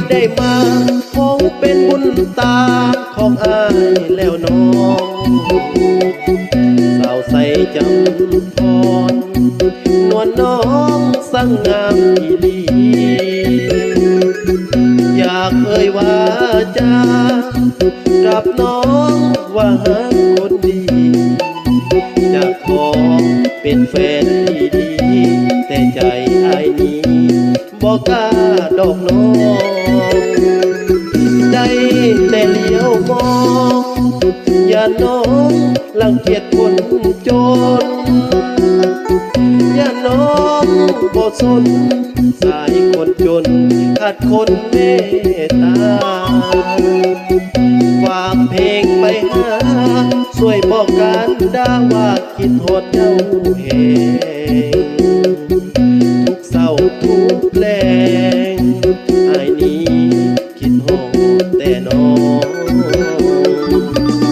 ได้มาคงเป็นบุญตาของอายแล้วน้องสาวใสจำพรนวลน้องสง่งามอีหลีอยากเอ่ยว่าจากับน้องว่าหาคนดีอยากขอเป็นแฟนที่ดีแต่ใจอายนี้บอกกล้าดอกน้องได้แต่เลี้ยวมองอย่าน้องรังเกียจคนจนอย่าน้องบ่สนสายคนจนขาดคนเมตตาฝากเพลงไปหาช่วยบอกกันได้ว่าคิดโทษเจ้าเองทุกเศร้าทุกแรงไอ้นี้คิดโทษแต่น้อง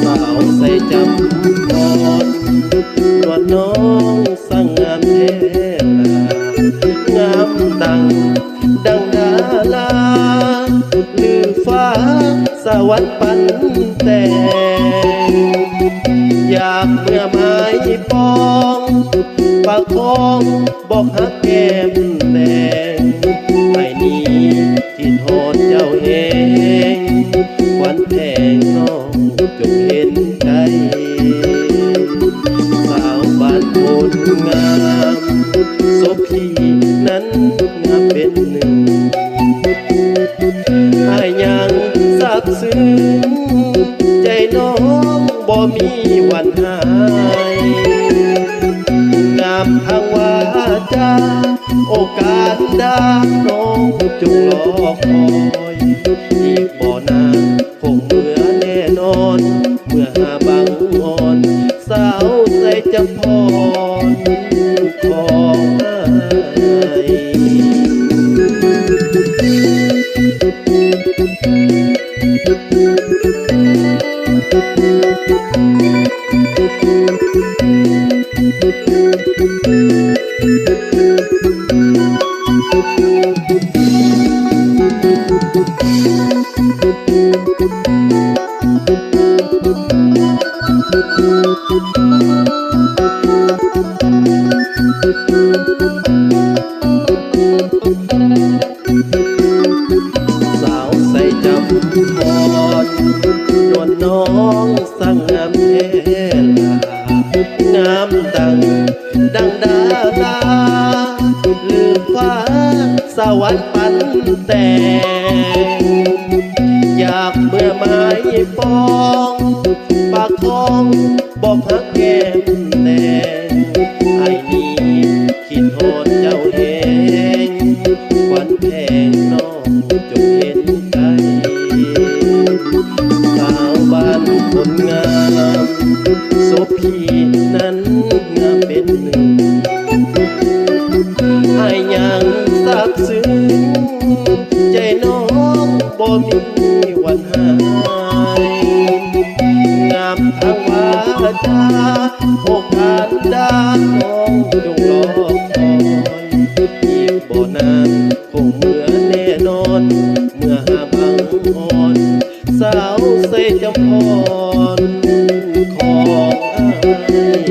สาวใส่จำพรนวลน้องสร้างงามแท้งามดังดาราลือฟ้าสวรรค์ปันแต่อยากเมื่อไม้ปองปากคองบอกหักแก้มแดงไอ้นี้ที่โทษเจ้าเองควันแพงน้องจงเห็นใจสาวบ้านโพนงามโสพีนั้นงามเป็นหนึ่งอายยังสับซึ้งใจน้องบ่มีวันหายงามทางวาจาโอกาสดาน้องจงรอคอยอีกบ่นานคงเมื่อแน่นอนเมื่อหาบังอ่อนสาวใส่จำพรของอายสาวใส่จำพรนวลน้องสร้างงามแท้งามดังดาราลืมฟ้าสวรรค์ปันแต่อยากเมื่อไม้ปองปากทองบอกหักแก้มแดงไอ้นี้คิดโทษเจ้าเองควันแพงน้องจงเห็นใจสาวบ้านคนงามโสพีนั้นงามเป็นหนึ่งไอ้ยังสับซึ้งใจน้องบ่มีวันหายงามทางวาจาโอกาสดาน้องจงรอคอยอีกบ่นานคงเมื่อแน่นอนเมื่อหาบังอ่อนสาวใส่จำพรของอาย